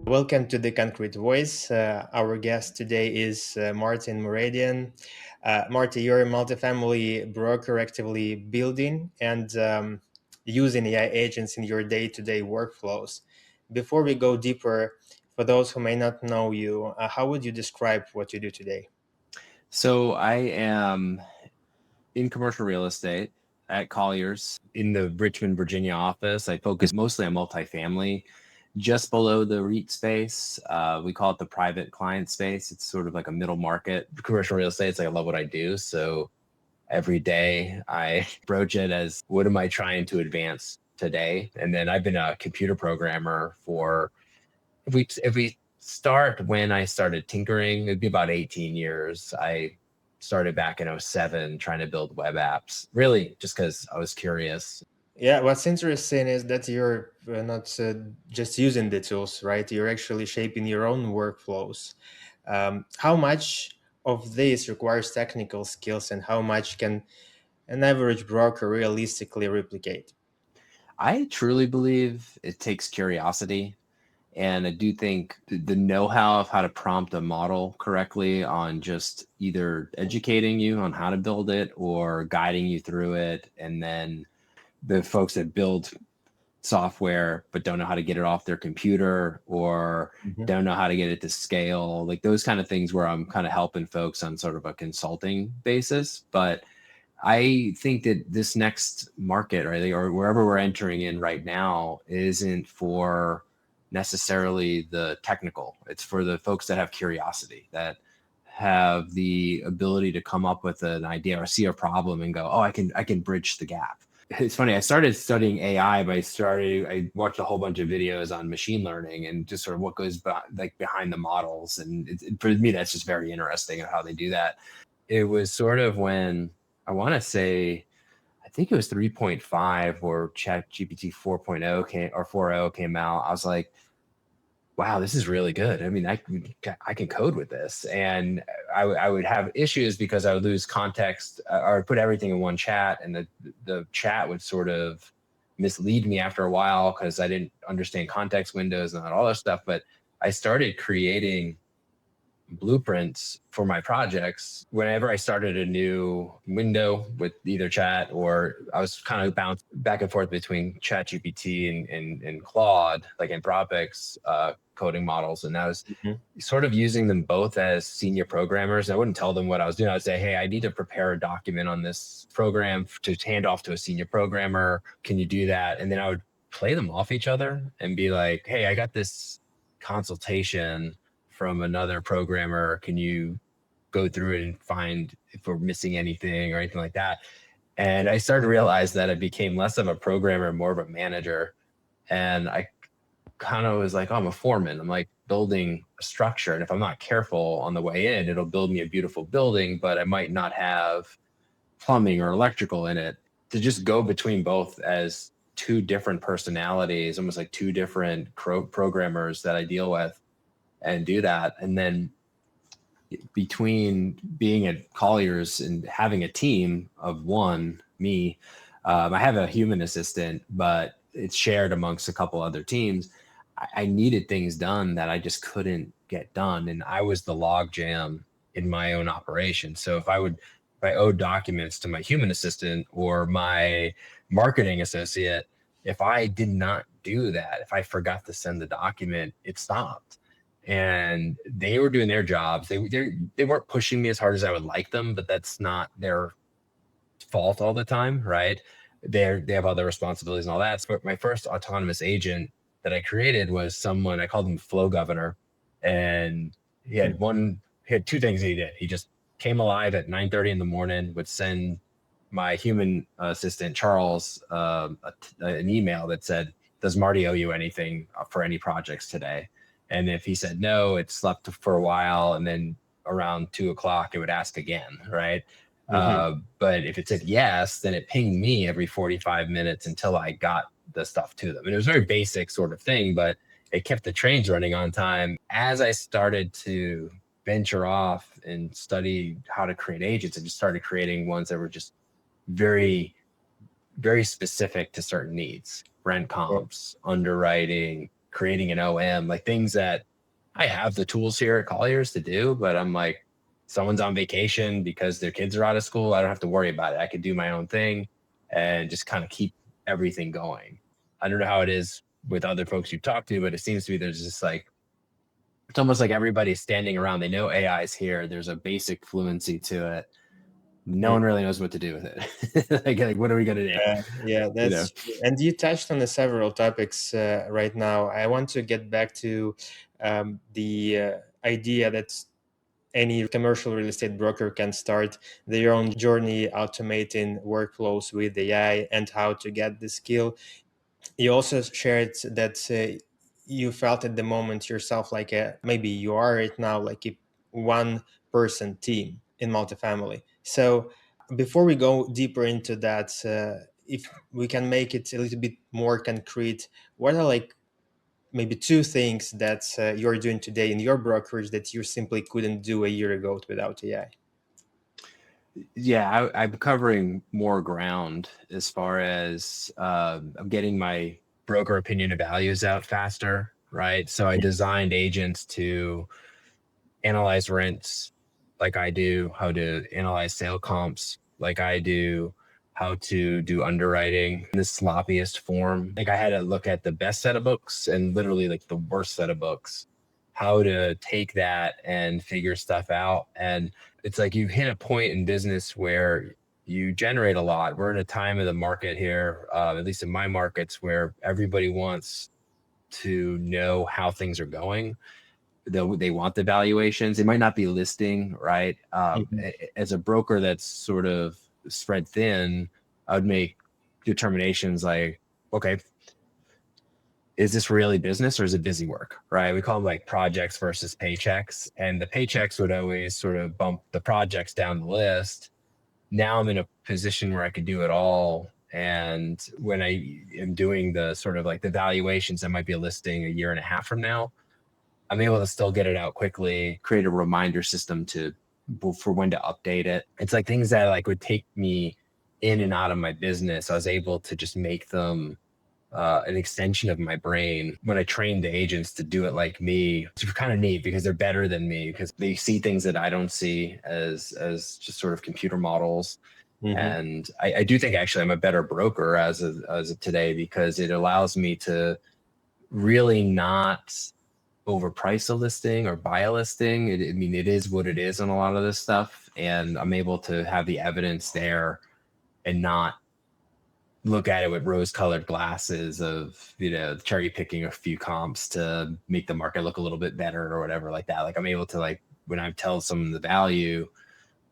Welcome to the Concrete Voice. Our guest today is Marty Mooradian. Marty, you're a multifamily broker actively building and using AI agents in your day-to-day workflows. Before we go deeper, for those who may not know you, how would you describe what you do today? So I am in commercial real estate at Colliers in the Richmond, Virginia office. I focus mostly on multifamily, just below the REIT space. We call it the private client space. It's sort of like a middle market commercial real estate. It's like I love what I do. So every day I broach it as what am I trying to advance today? And then I've been a computer programmer for if we start when I started tinkering, it'd be about 18 years. I started back in '07 trying to build web apps, really just because I was curious. Yeah, what's interesting is that you're not just using the tools, right? You're actually shaping your own workflows. How much of this requires technical skills, and how much can an average broker realistically replicate? I truly believe it takes curiosity. And I do think the know-how of how to prompt a model correctly on just either educating you on how to build it or guiding you through it. And then the folks that build software but don't know how to get it off their computer or Mhm. don't know how to get it to scale, like those kind of things where I'm kind of helping folks on sort of a consulting basis. But I think that this next market, right, or wherever we're entering in right now, isn't for necessarily the technical. It's for the folks that have curiosity, that have the ability to come up with an idea or see a problem and go, oh, I can bridge the gap. It's funny. I started studying AI I watched a whole bunch of videos on machine learning and just sort of what goes behind the models. And for me, that's just very interesting how they do that. It was sort of when I want to say, I think it was 3.5 or Chat GPT 4.0 came or 4.0 came out. I was like, wow, this is really good. I mean, I can code with this. And I would have issues because I would lose context or put everything in one chat, and the chat would sort of mislead me after a while because I didn't understand context windows and all that stuff. But I started creating blueprints for my projects whenever I started a new window with either chat, or I was kind of bounced back and forth between chat GPT and Claude, like Anthropic's coding models. And I was Mhm. sort of using them both as senior programmers. I wouldn't tell them what I was doing. I would say, hey, I need to prepare a document on this program to hand off to a senior programmer. Can you do that? And then I would play them off each other and be like, hey, I got this consultation from another programmer. Can you go through it and find if we're missing anything or anything like that? And I started to realize that I became less of a programmer, more of a manager. And I kind of was like, oh, I'm a foreman. I'm like building a structure. And if I'm not careful on the way in, it'll build me a beautiful building, but I might not have plumbing or electrical in it. To just go between both as two different personalities, almost like two different programmers that I deal with, and do that. And then between being at Colliers and having a team of me, I have a human assistant, but it's shared amongst a couple other teams. I needed things done that I just couldn't get done. And I was the log jam in my own operation. So if I owed documents to my human assistant or my marketing associate, if I did not do that, if I forgot to send the document, it stopped. And they were doing their jobs. They weren't pushing me as hard as I would like them, but that's not their fault all the time, right? They have other responsibilities and all that. So my first autonomous agent that I created was someone, I called him Flow Governor, and he had two things he did. He just came alive at 9:30 in the morning, would send my human assistant Charles an email that said, "Does Marty owe you anything for any projects today?" And if he said no, it slept for a while, and then around 2 o'clock it would ask again, right? Mhm. But if it said yes, then it pinged me every 45 minutes until I got the stuff to them. And it was a very basic sort of thing, but it kept the trains running on time. As I started to venture off and study how to create agents, I just started creating ones that were just very, very specific to certain needs: rent comps, underwriting, creating an OM, like things that I have the tools here at Colliers to do, but I'm like, someone's on vacation because their kids are out of school. I don't have to worry about it. I can do my own thing and just kind of keep everything going. I don't know how it is with other folks you talk to, but it seems to be there's just like, it's almost like everybody's standing around. They know AI is here. There's a basic fluency to it. No one really knows what to do with it. like, what are we going to do? Yeah, You know? that's true. And you touched on the several topics right now. I want to get back to the idea that any commercial real estate broker can start their own journey automating workflows with AI and how to get the skill. You also shared that you felt at the moment yourself like maybe you are right now like a one person team in multifamily. So before we go deeper into that, if we can make it a little bit more concrete, what are like maybe two things that you're doing today in your brokerage that you simply couldn't do a year ago without AI? Yeah, I'm covering more ground as far as I'm getting my broker opinion of values out faster, right? So I designed agents to analyze rents like I do, how to analyze sale comps like I do, how to do underwriting in the sloppiest form. Like I had to look at the best set of books and literally like the worst set of books, how to take that and figure stuff out. And it's like you hit a point in business where you generate a lot. We're in a time of the market here, at least in my markets, where everybody wants to know how things are going. They want the valuations. They might not be listing, right? Mhm. As a broker that's sort of spread thin, I would make determinations like, okay, is this really business or is it busy work, right? We call them like projects versus paychecks. And the paychecks would always sort of bump the projects down the list. Now I'm in a position where I could do it all. And when I am doing the sort of like the valuations, that might be a listing a year and a half from now, I'm able to still get it out quickly, create a reminder system for when to update it. It's like things that like would take me in and out of my business. I was able to just make them an extension of my brain when I trained the agents to do it like me. It's kind of neat because they're better than me because they see things that I don't see as just sort of computer models. Mhm. And I do think actually I'm a better broker as of today because it allows me to really not overprice a listing or buy a listing. I mean, it is what it is on a lot of this stuff. And I'm able to have the evidence there and not look at it with rose colored glasses of, cherry picking a few comps to make the market look a little bit better or whatever like that. Like I'm able to like, when I tell someone the value,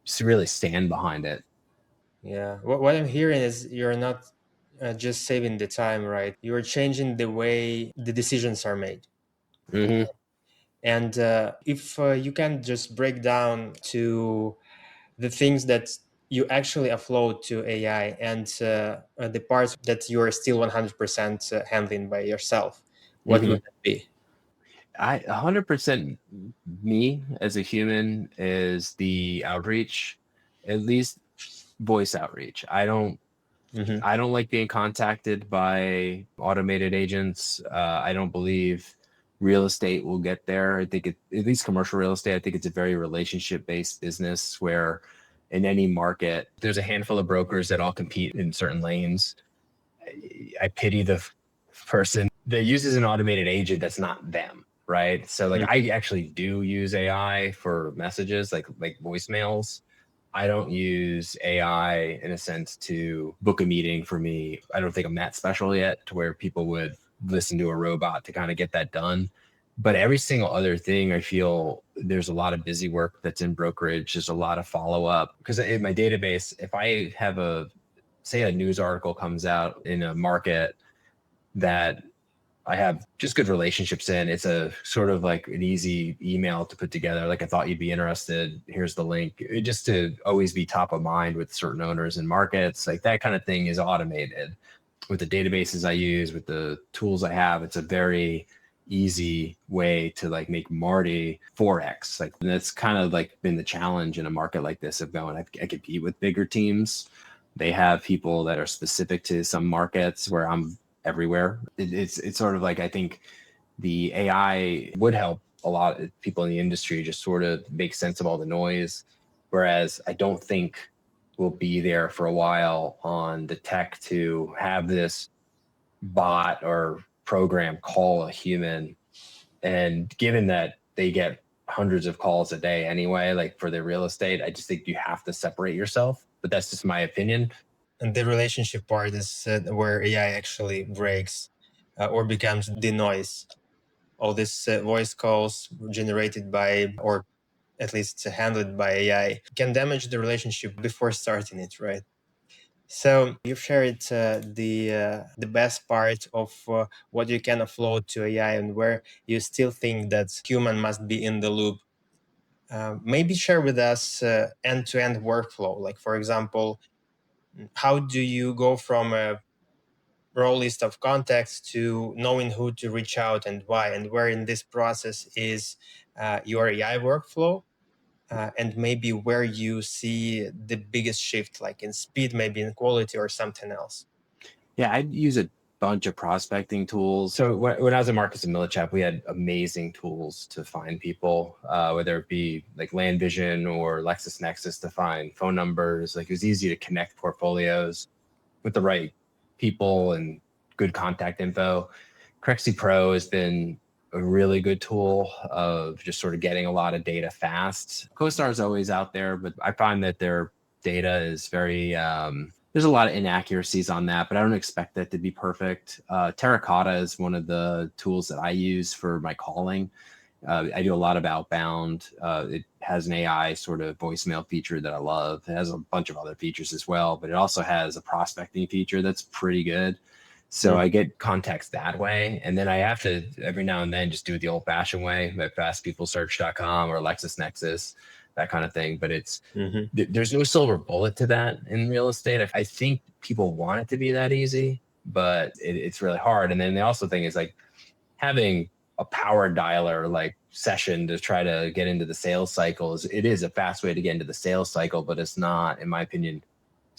just really stand behind it. Yeah, what I'm hearing is you're not just saving the time, right? You're changing the way the decisions are made. Mm-hmm. And if you can just break down to the things that you actually upload to AI and the parts that you are still 100% handling by yourself, what Mm-hmm. would that be? 100% me as a human is the outreach, at least voice outreach. Hmm. I don't like being contacted by automated agents. I don't believe real estate will get there. I think at least commercial real estate, I think it's a very relationship based business where in any market, there's a handful of brokers that all compete in certain lanes. I pity the person that uses an automated agent that's not them. Right. So like I actually do use AI for messages like voicemails. I don't use AI in a sense to book a meeting for me. I don't think I'm that special yet to where people would listen to a robot to kind of get that done. But every single other thing, I feel there's a lot of busy work that's in brokerage. There's a lot of follow up because in my database, if I have say a news article comes out in a market that I have just good relationships in. It's a sort of like an easy email to put together. Like I thought you'd be interested. Here's the link. Just to always be top of mind with certain owners and markets. Like that kind of thing is automated with the databases I use, with the tools I have. It's a very easy way to like make Marty 4x. Like and that's kind of like been the challenge in a market like this of going, I compete with bigger teams. They have people that are specific to some markets where I'm everywhere. It's sort of like I think the AI would help a lot of people in the industry just sort of make sense of all the noise. Whereas I don't think we'll be there for a while on the tech to have this bot or program call a human. And given that they get hundreds of calls a day anyway, like for their real estate, I just think you have to separate yourself. But that's just my opinion. And the relationship part is where AI actually breaks or becomes the noise. All these voice calls generated by, or at least handled by AI, can damage the relationship before starting it, right? So you've shared the best part of what you can offload to AI and where you still think that human must be in the loop. Maybe share with us end-to-end workflow. Like, for example, how do you go from a raw list of contacts to knowing who to reach out and why, and where in this process is your AI workflow, and maybe where you see the biggest shift, like in speed, maybe in quality, or something else. Yeah, I'd use a bunch of prospecting tools. So when I was at Marcus and Millichap, we had amazing tools to find people, whether it be like Land Vision or LexisNexis to find phone numbers. Like it was easy to connect portfolios with the right people and good contact info. Crexy Pro has been a really good tool of just sort of getting a lot of data fast. CoStar is always out there, but I find that their data is very there's a lot of inaccuracies on that, but I don't expect that to be perfect. Terracotta is one of the tools that I use for my calling. I do a lot of outbound. It has an AI sort of voicemail feature that I love. It has a bunch of other features as well, but it also has a prospecting feature that's pretty good. So I get contacts that way. And then I have to every now and then just do it the old fashioned way at fastpeoplesearch.com or LexisNexis, that kind of thing. But there's no silver bullet to that in real estate. I think people want it to be that easy, but it's really hard. And then the also thing is like having a power dialer like session to try to get into the sales cycles. It is a fast way to get into the sales cycle, but it's not, in my opinion,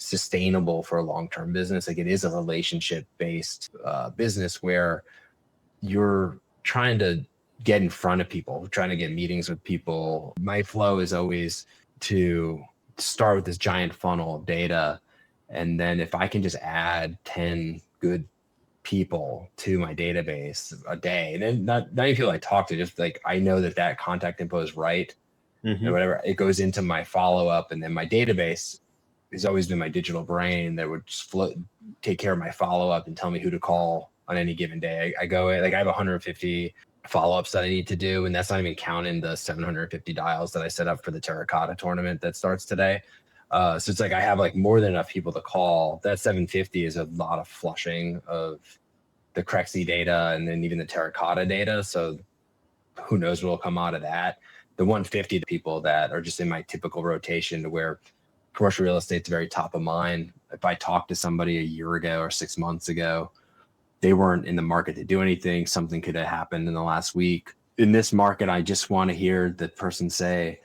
sustainable for a long-term business. Like it is a relationship-based business where you're trying to get in front of people, trying to get meetings with people. My flow is always to start with this giant funnel of data. And then if I can just add 10 good people to my database a day, and then not even people I talk to, just like I know that contact info is right and whatever, it goes into my follow-up, and then my database has always been my digital brain that would just take care of my follow-up and tell me who to call on any given day. I go like I have 150 follow-ups that I need to do, and that's not even counting the 750 dials that I set up for the Terracotta tournament that starts today. So it's like I have like more than enough people to call. That 750 is a lot of flushing of the Crexy data and then even the Terracotta data. So who knows what will come out of that. The 150 people that are just in my typical rotation to where commercial real estate's very top of mind. If I talked to somebody a year ago or 6 months ago, they weren't in the market to do anything. Something could have happened in the last week. In this market, I just want to hear the person say,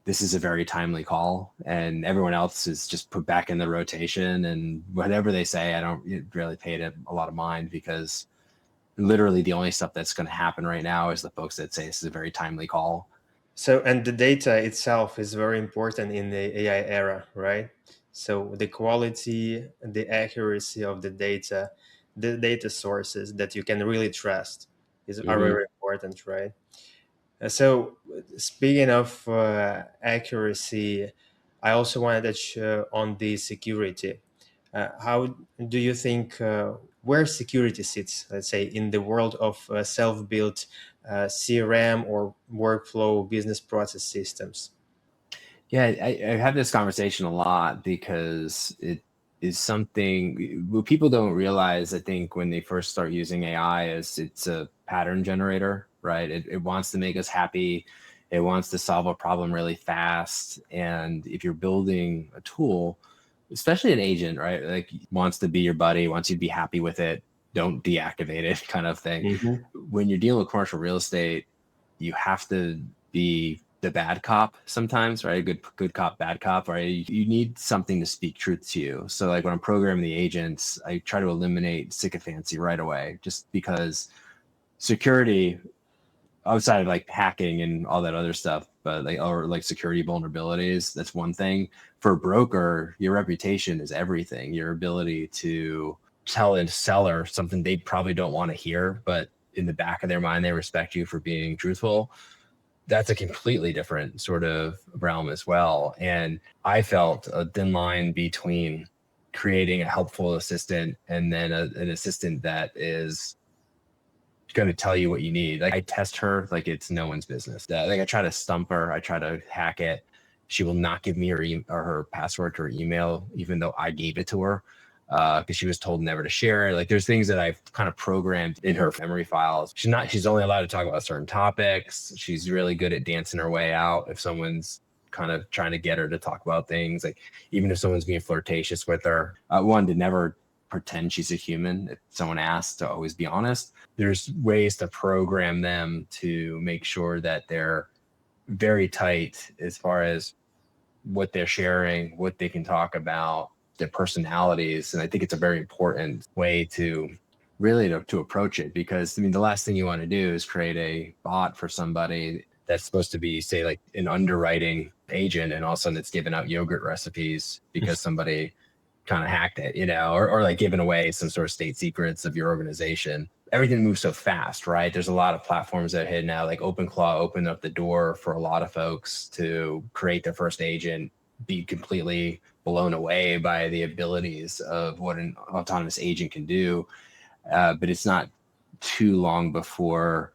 this is a very timely call, and everyone else is just put back in the rotation, and whatever they say, I don't really pay it a lot of mind, because literally the only stuff that's going to happen right now is the folks that say this is a very timely call. So, and the data itself is very important in the AI era, right? So the quality, the accuracy of the data sources that you can really trust are very important, right? So speaking of accuracy, I also wanted to touch on the security. How do you think where security sits, let's say, in the world of self-built CRM or workflow business process systems? Yeah, I have this conversation a lot because it is something what people don't realize. I think when they first start using AI, is it's a pattern generator, right? It wants to make us happy. It wants to solve a problem really fast. And if you're building a tool, especially an agent, right, like wants to be your buddy, wants you to be happy with it, don't deactivate it, kind of thing. When you're dealing with commercial real estate, you have to be the bad cop sometimes, right? Good cop, bad cop, right? You need something to speak truth to you. So like when I'm programming the agents, I try to eliminate sycophancy right away, just because security outside of like hacking and all that other stuff, but like, or like security vulnerabilities, that's one thing. For a broker, your reputation is everything. Your ability to tell a seller something they probably don't want to hear, but in the back of their mind, they respect you for being truthful. That's a completely different sort of realm as well. And I felt a thin line between creating a helpful assistant and then an assistant that is going to tell you what you need. Like I test her like it's no one's business. Like I try to stump her, I try to hack it. She will not give me her or her password to her email, even though I gave it to her, because she was told never to share it. Like there's things that I've kind of programmed in her memory files. She's only allowed to talk about certain topics. She's really good at dancing her way out if someone's kind of trying to get her to talk about things. Like even if someone's being flirtatious with her, one, to never pretend she's a human. If someone asks, to always be honest. There's ways to program them to make sure that they're very tight as far as what they're sharing, what they can talk about, their personalities. And I think it's a very important way to really to approach it, because I mean, the last thing you want to do is create a bot for somebody that's supposed to be, say, like an underwriting agent, and all of a sudden it's giving out yogurt recipes because somebody kind of hacked it, or like giving away some sort of state secrets of your organization. Everything moves so fast, right? There's a lot of platforms that hit now, like OpenClaw opened up the door for a lot of folks to create their first agent, be completely blown away by the abilities of what an autonomous agent can do. But it's not too long before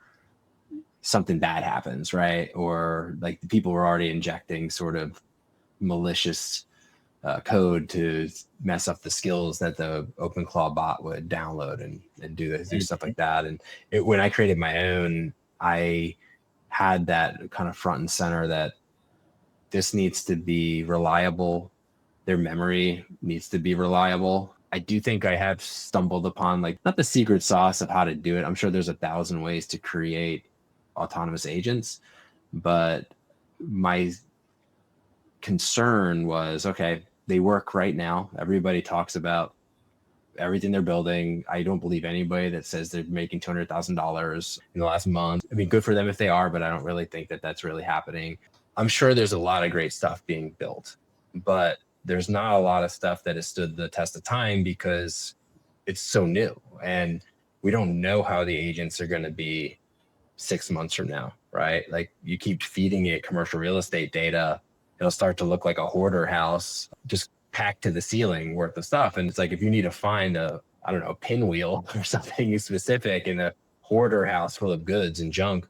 something bad happens, right? Or like the people were already injecting sort of malicious code to mess up the skills that the OpenClaw bot would download and do stuff like that. And when I created my own, I had that kind of front and center that this needs to be reliable. Their memory needs to be reliable. I do think I have stumbled upon, like, not the secret sauce of how to do it. I'm sure there's 1,000 ways to create autonomous agents, but my concern was, okay, they work right now. Everybody talks about everything they're building. I don't believe anybody that says they're making $200,000 in the last month. I mean, good for them if they are, but I don't really think that that's really happening. I'm sure there's a lot of great stuff being built, but there's not a lot of stuff that has stood the test of time because it's so new, and we don't know how the agents are going to be 6 months from now, right? Like you keep feeding it commercial real estate data, it'll start to look like a hoarder house, just packed to the ceiling worth of stuff. And it's like, if you need to find a pinwheel or something specific in a hoarder house full of goods and junk,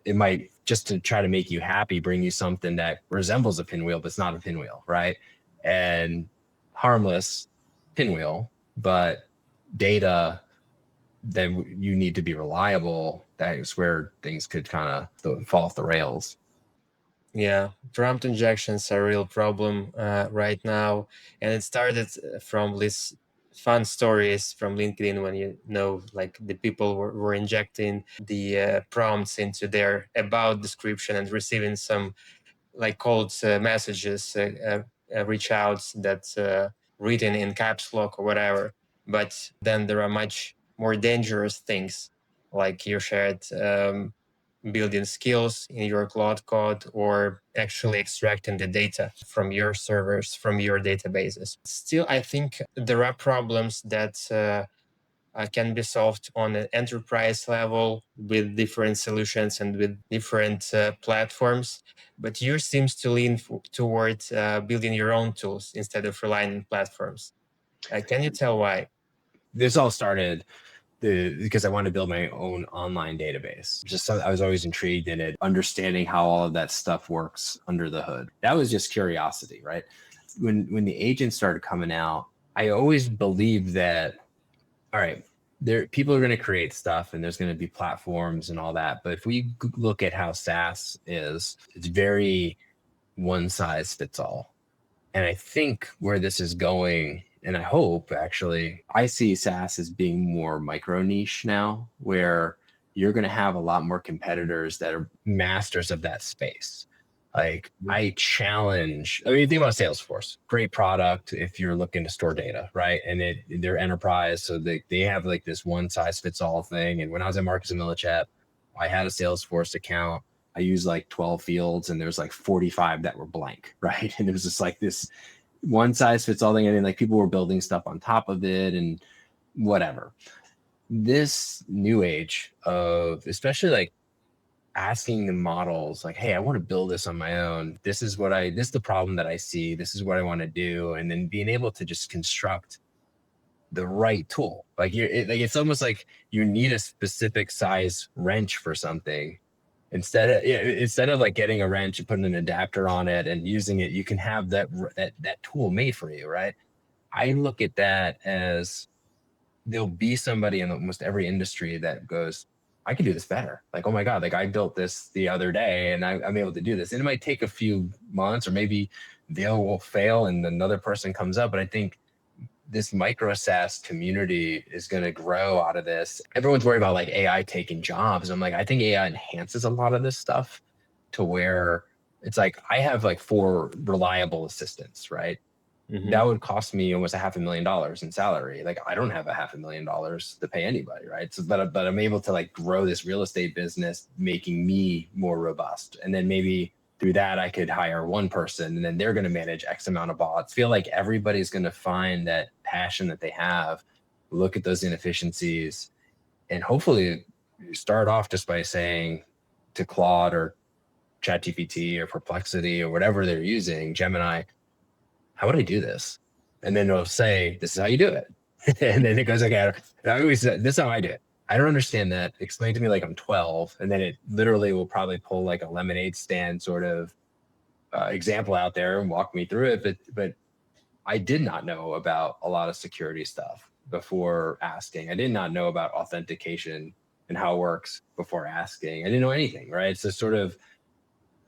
it might, just to try to make you happy, bring you something that resembles a pinwheel, but it's not a pinwheel, right? And harmless pinwheel, but data that you need to be reliable. That is where things could kind of fall off the rails. Yeah, prompt injections are a real problem right now, and it started from these fun stories from LinkedIn when like the people were injecting the prompts into their about description and receiving some like cold messages, reach outs that written in caps lock or whatever. But then there are much more dangerous things, like you shared building skills in your Claude code or actually extracting the data from your servers, from your databases. Still, I think there are problems that can be solved on an enterprise level with different solutions and with different platforms. But yours seems to lean toward building your own tools instead of relying on platforms. Can you tell why? This all started because I wanted to build my own online database. I was always intrigued in it, understanding how all of that stuff works under the hood. That was just curiosity, right? When the agents started coming out, I always believed that, all right, people are going to create stuff and there's going to be platforms and all that. But if we look at how SaaS is, it's very one size fits all. And I think where this is going, and I hope actually, I see SaaS as being more micro niche now, where you're going to have a lot more competitors that are masters of that space. Like I challenge, I mean, think about Salesforce, great product if you're looking to store data, right? And they're enterprise. So they have like this one size fits all thing. And when I was at Marcus and Millichap, I had a Salesforce account. I used like 12 fields and there's like 45 that were blank, right? And it was just like this one size fits all thing. And then like people were building stuff on top of it and whatever. This new age of especially like asking the models like, hey, I want to build this on my own. This is the problem that I see. This is what I want to do. And then being able to just construct the right tool. Like it's almost like you need a specific size wrench for something. Instead of like getting a wrench and putting an adapter on it and using it, you can have that tool made for you, right? I look at that as there'll be somebody in almost every industry that goes, I can do this better. Like, oh my God, like I built this the other day and I'm able to do this. And it might take a few months or maybe they will fail and another person comes up. But I think this micro SaaS community is going to grow out of this. Everyone's worried about like AI taking jobs. I'm like, I think AI enhances a lot of this stuff to where it's like, I have like 4 reliable assistants, right? That would cost me almost $500,000 in salary. Like I don't have $500,000 to pay anybody, right? So, but I'm able to like grow this real estate business, making me more robust. And then maybe through that, I could hire one person and then they're going to manage X amount of bots. Feel like everybody's going to find that passion that they have, look at those inefficiencies, and hopefully start off just by saying to Claude or ChatGPT or Perplexity or whatever they're using, Gemini, how would I do this? And then it'll say, this is how you do it. And then it goes, okay, I always say, this is how I do it. I don't understand that. Explain to me like I'm 12. And then it literally will probably pull like a lemonade stand sort of example out there and walk me through it. But I did not know about a lot of security stuff before asking. I did not know about authentication and how it works before asking. I didn't know anything, right? So sort of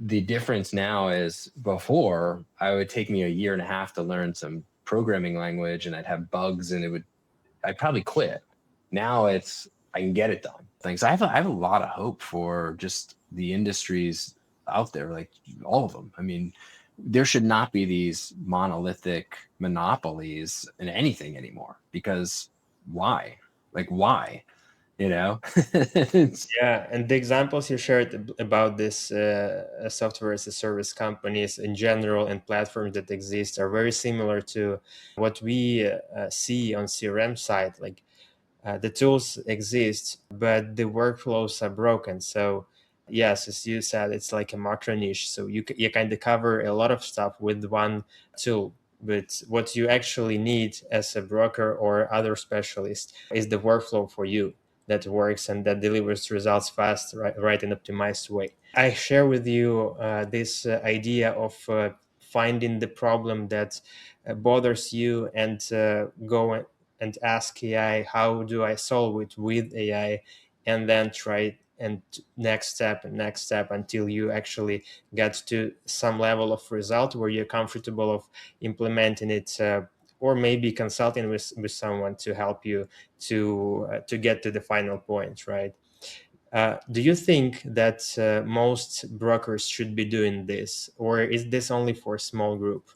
the difference now is before I would take me a year and a half to learn some programming language and I'd have bugs and I'd probably quit. Now I can get it done. Thanks. I have a lot of hope for just the industries out there, like all of them. I mean, there should not be these monolithic monopolies in anything anymore because why? Like why? You know? Yeah, and the examples you shared about this software as a service companies in general and platforms that exist are very similar to what we see on CRM side. Like the tools exist, but the workflows are broken. So yes, as you said, it's like a macro niche. So you kind of cover a lot of stuff with one tool. But what you actually need as a broker or other specialist is the workflow for you that works and that delivers results fast, right in optimized way. I share with you this idea of finding the problem that bothers you and go and ask AI, how do I solve it with AI? And then try and next step and next step until you actually get to some level of result where you're comfortable of implementing it, or maybe consulting with someone to help you to get to the final point, right? Do you think that most brokers should be doing this, or is this only for a small group?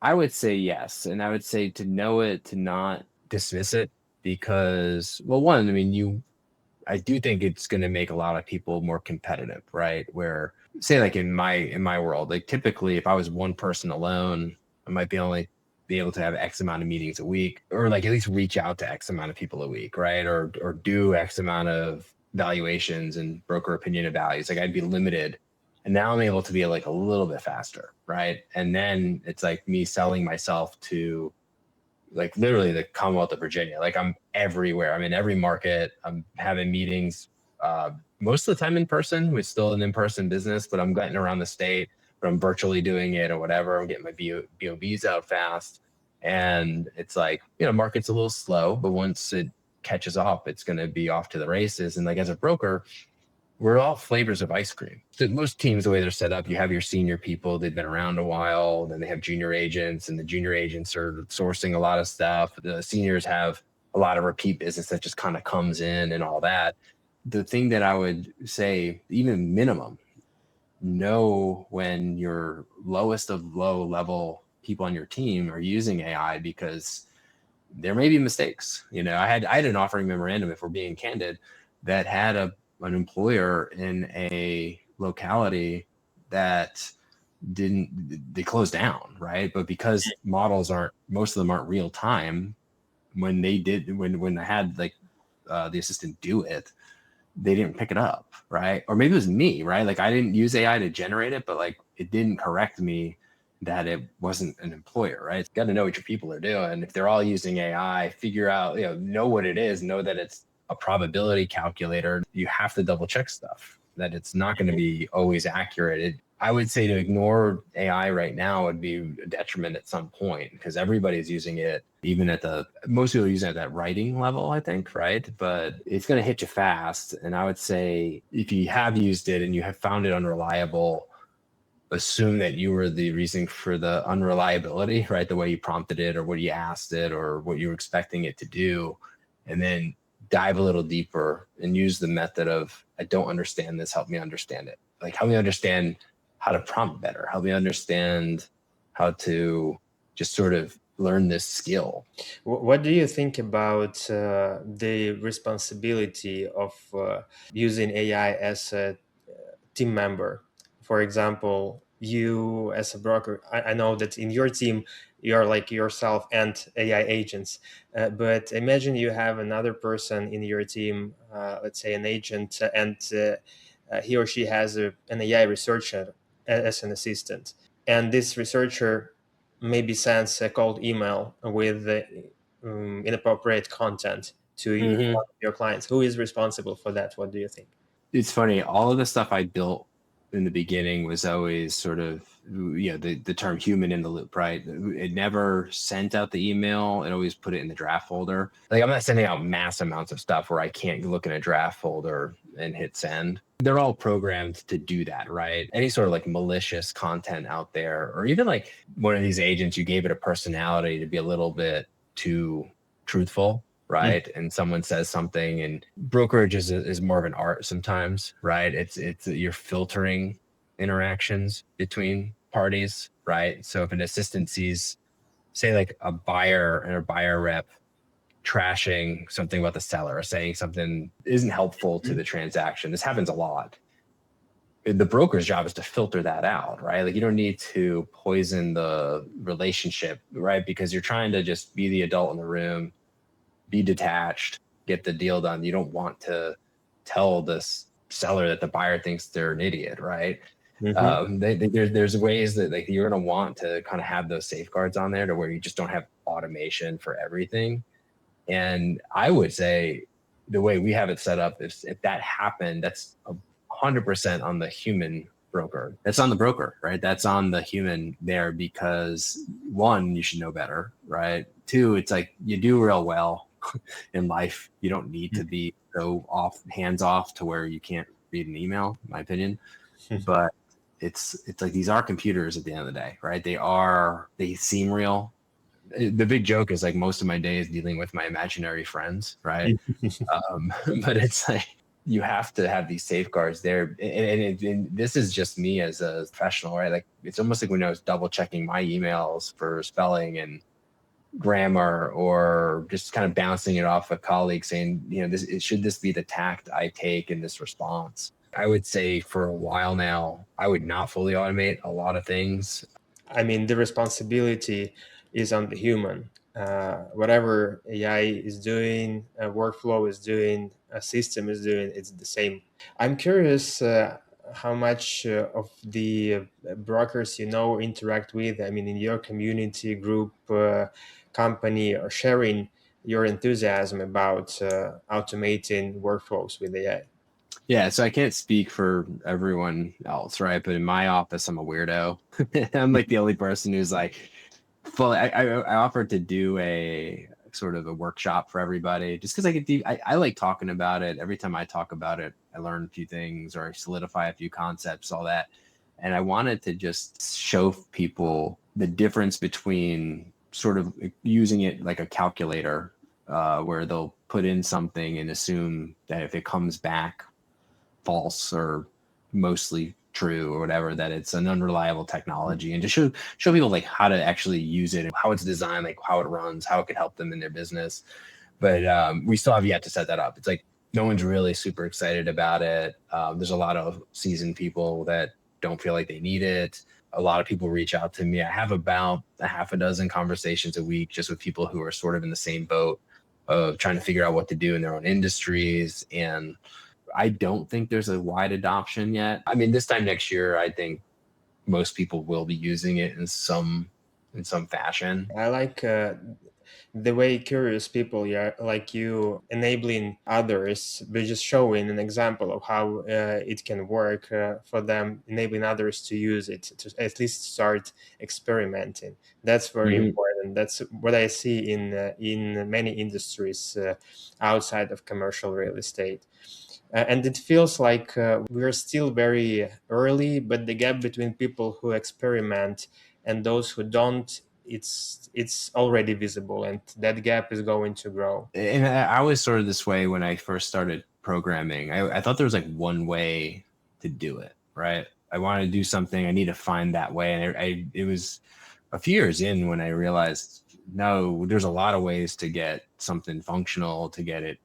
I would say yes. And I would say to know it, to not dismiss it because, well, one, I mean, I do think it's going to make a lot of people more competitive, right? Where say like in my world, like typically if I was one person alone, I might only be able to have X amount of meetings a week or like at least reach out to X amount of people a week, right? Or do X amount of valuations and broker opinion of values. Like I'd be limited. And now I'm able to be like a little bit faster, right? And then it's like me selling myself to like literally the Commonwealth of Virginia. Like I'm everywhere. I'm in every market. I'm having meetings most of the time in person. We're still an in-person business, but I'm getting around the state, but I'm virtually doing it or whatever. I'm getting my BOBs out fast. And it's like, market's a little slow, but once it catches up, it's going to be off to the races. And like as a broker, we're all flavors of ice cream. So most teams, the way they're set up, you have your senior people, they've been around a while, then they have junior agents, and the junior agents are sourcing a lot of stuff. The seniors have a lot of repeat business that just kind of comes in and all that. The thing that I would say, even minimum, know when your lowest of low level people on your team are using AI, because there may be mistakes. I had an offering memorandum, if we're being candid, that had an employer in a locality that they closed down, right? But because models most of them aren't real time, when I had like the assistant do it, they didn't pick it up, right? Or maybe it was me, right? Like I didn't use AI to generate it, but like it didn't correct me that it wasn't an employer, right? You got to know what your people are doing. If they're all using AI, figure out, know what it is, know that it's a probability calculator. You have to double check stuff, that it's not going to be always accurate. I would say to ignore AI right now would be a detriment at some point, because everybody's using it, even most people are using it at that writing level, I think, right? But it's going to hit you fast. And I would say if you have used it and you have found it unreliable, assume that you were the reason for the unreliability, right? The way you prompted it or what you asked it or what you were expecting it to do. And then dive a little deeper and use the method of, I don't understand this, help me understand it. Like, help me understand how to prompt better, help me understand how to just sort of learn this skill. What do you think about the responsibility of using AI as a team member? For example, you as a broker, I know that in your team, you're like yourself and AI agents, but imagine you have another person in your team, let's say an agent, and he or she has an AI researcher as an assistant. And this researcher maybe sends a cold email with inappropriate content to Mm-hmm. one of your clients. Who is responsible for that? What do you think? It's funny, all of the stuff I built in the beginning was always sort of, the term human in the loop, right? It never sent out the email. It always put it in the draft folder. Like, I'm not sending out mass amounts of stuff where I can't look in a draft folder and hit send. They're all programmed to do that, right? Any sort of like malicious content out there, or even like one of these agents, you gave it a personality to be a little bit too truthful, right? And someone says something, and brokerage is more of an art sometimes, right? It's you're filtering interactions between parties, right? So if an assistant sees, say, like a buyer and a buyer rep trashing something about the seller or saying something isn't helpful to the transaction, this happens a lot. The broker's job is to filter that out, right? Like, you don't need to poison the relationship, right? Because you're trying to just be the adult in the room, be detached, get the deal done. You don't want to tell this seller that the buyer thinks they're an idiot, right? Mm-hmm. There's ways that, like, you're going to want to kind of have those safeguards on there, to where you just don't have automation for everything. And I would say the way we have it set up, if that happened, that's 100% on the human broker. That's on the broker, right? That's on the human there, because one, you should know better, right? Two, it's like, you do real well in life. You don't need to be so hands off to where you can't read an email, in my opinion. But it's like, these are computers at the end of the day, right? They seem real. The big joke is, like, most of my day is dealing with my imaginary friends, right? But it's like, you have to have these safeguards there. And this is just me as a professional, right? Like, it's almost like when I was double checking my emails for spelling and grammar, or just kind of bouncing it off a colleague saying, should this be the tact I take in this response? I would say for a while now, I would not fully automate a lot of things. I mean, the responsibility is on the human. Whatever AI is doing, a workflow is doing, a system is doing, it's the same. I'm curious how much of the brokers interact with. I mean, in your community group, company, or sharing your enthusiasm about automating workflows with AI. Yeah, so I can't speak for everyone else, right? But in my office, I'm a weirdo. I'm like the only person who's like, I offered to do a sort of a workshop for everybody, just because I like talking about it. Every time I talk about it, I learn a few things, or I solidify a few concepts, all that. And I wanted to just show people the difference between sort of using it like a calculator, where they'll put in something and assume that if it comes back false or mostly true or whatever, that it's an unreliable technology, and just show people like how to actually use it, how it's designed, like how it runs, how it could help them in their business. But we still have yet to set that up. It's like no one's really super excited about it. There's a lot of seasoned people that don't feel like they need it. A lot of people reach out to me. I have about a half a dozen conversations a week just with people who are sort of in the same boat of trying to figure out what to do in their own industries. And I don't think there's a wide adoption yet. I mean, this time next year, I think most people will be using it in some fashion. I like the way curious people, yeah, like you, enabling others by just showing an example of how it can work for them, enabling others to use it, to at least start experimenting. That's very Mhm. important. That's what I see in many industries outside of commercial real estate. And it feels like we're still very early, but the gap between people who experiment and those who don't, it's already visible, and that gap is going to grow. And I was sort of this way when I first started programming. I thought there was like one way to do it, right? I wanted to do something. I need to find that way. And it was a few years in when I realized, no, there's a lot of ways to get something functional, to get it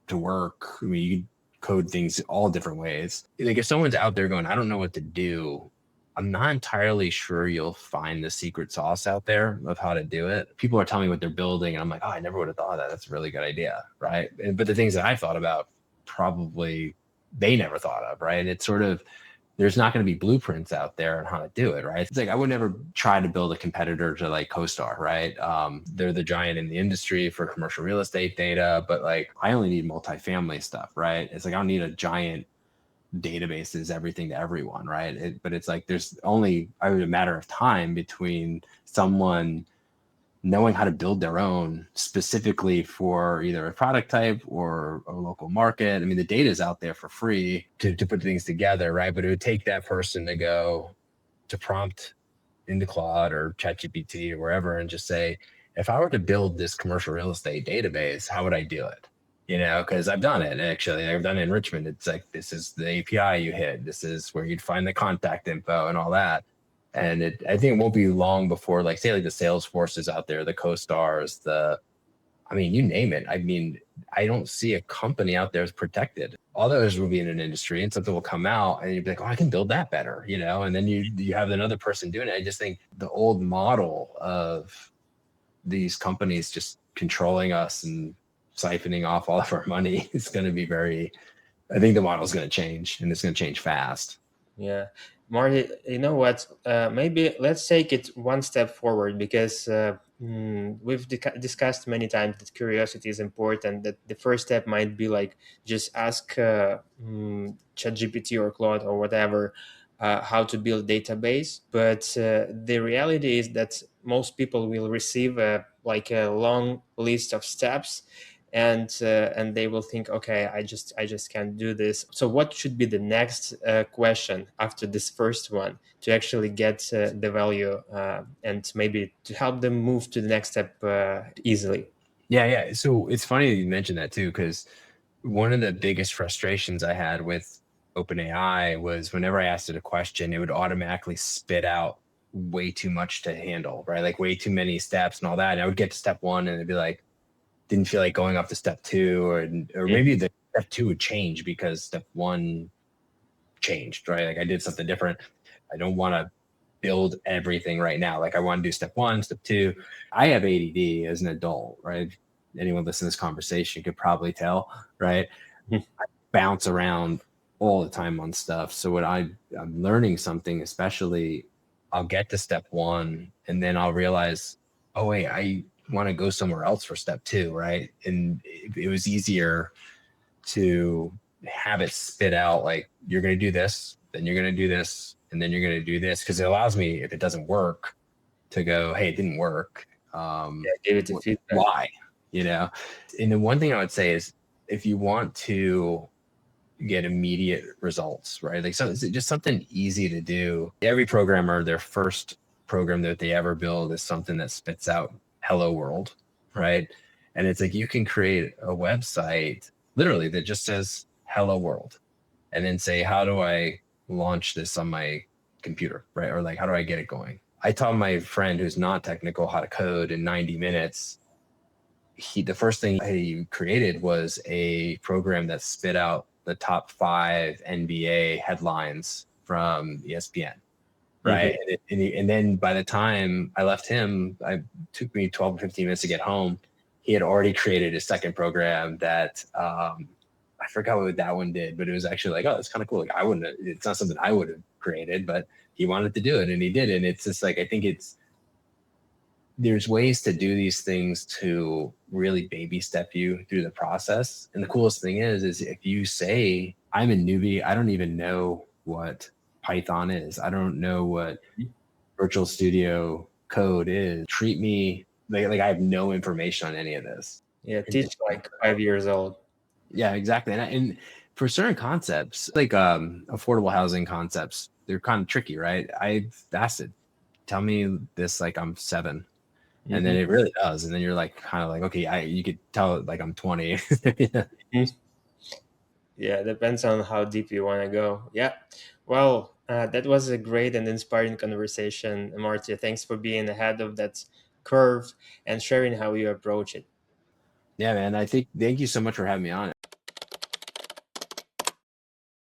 to work. I mean, you code things all different ways. Like if someone's out there going, I don't know what to do, I'm not entirely sure you'll find the secret sauce out there of how to do it. People are telling me what they're building, and I'm like, oh, I never would have thought of that. That's a really good idea, right? But the things that I thought about, probably they never thought of, right? It's sort of, there's not going to be blueprints out there on how to do it, right? It's like I would never try to build a competitor to like CoStar, right? They're the giant in the industry for commercial real estate data, but like I only need multifamily stuff, right? It's like I don't need a giant database that is everything to everyone, right? But it's like there's only a matter of time between someone knowing how to build their own specifically for either a product type or a local market. I mean, the data is out there for free to put things together, right? But it would take that person to go to prompt into Claude or ChatGPT or wherever and just say, if I were to build this commercial real estate database, how would I do it? You know, because I've done it actually. I've done it in Richmond. It's like, this is the API you hit. This is where you'd find the contact info and all that. And I think it won't be long before, like, say, like the Salesforce is out there, the CoStars, I mean, you name it. I mean, I don't see a company out there that's protected. All those will be in an industry, and something will come out, and you'd be like, "Oh, I can build that better," you know. And then you have another person doing it. I just think the old model of these companies just controlling us and siphoning off all of our money is going to be very. I think the model is going to change, and it's going to change fast. Yeah, Marty, you know what? Maybe let's take it one step forward, because we've discussed many times that curiosity is important. That the first step might be like just ask ChatGPT or Claude or whatever how to build database. But the reality is that most people will receive like a long list of steps, and they will think, okay, I just can't do this. So what should be the next question after this first one to actually get the value and maybe to help them move to the next step easily? Yeah. So it's funny that you mentioned that too, because one of the biggest frustrations I had with OpenAI was whenever I asked it a question, it would automatically spit out way too much to handle, right? Like way too many steps and all that. And I would get to step one and it'd be like, didn't feel like going up to step two, or maybe the step two would change because step one changed, right? Like I did something different. I don't want to build everything right now. Like I want to do step one, step two. I have ADD as an adult, right? Anyone listening to this conversation could probably tell, right? I bounce around all the time on stuff. So when I'm learning something, especially, I'll get to step one and then I'll realize, oh wait, I want to go somewhere else for step two, right? And it was easier to have it spit out like, you're going to do this, then you're going to do this, and then you're going to do this, because it allows me, if it doesn't work, to go, hey, it didn't work. Yeah, give it a feedback. Why? You know. And the one thing I would say is, if you want to get immediate results, right? Like, so it's just something easy to do. Every programmer, their first program that they ever build is something that spits out hello world, right? And it's like, you can create a website literally that just says hello world, and then say, how do I launch this on my computer, right? Or like, how do I get it going? I taught my friend who's not technical how to code in 90 minutes. The first thing he created was a program that spit out the top 5 NBA headlines from ESPN, Mhm. right? And then by the time I left him, it took me 12 or 15 minutes to get home. He had already created a second program that I forgot what that one did, but it was actually like, oh, it's kind of cool. Like it's not something I would have created, but he wanted to do it and he did it. And it's just like, I think there's ways to do these things to really baby step you through the process. And the coolest thing is if you say, I'm a newbie, I don't even know what Python is. I don't know what Virtual Studio Code is. Treat me like I have no information on any of this. Yeah, And teach just like 5 years old. yeah, exactly. And for certain concepts, like affordable housing concepts, they're kind of tricky, right? I've asked it, tell me this like I'm 7. And then Mhm. it really does. And then you're like kind of like, okay, you could tell like I'm 20. Mhm. Yeah, depends on how deep you want to go. Yeah. Well, that was a great and inspiring conversation, Marty. Thanks for being ahead of that curve and sharing how you approach it. Yeah, man. I think thank you so much for having me on.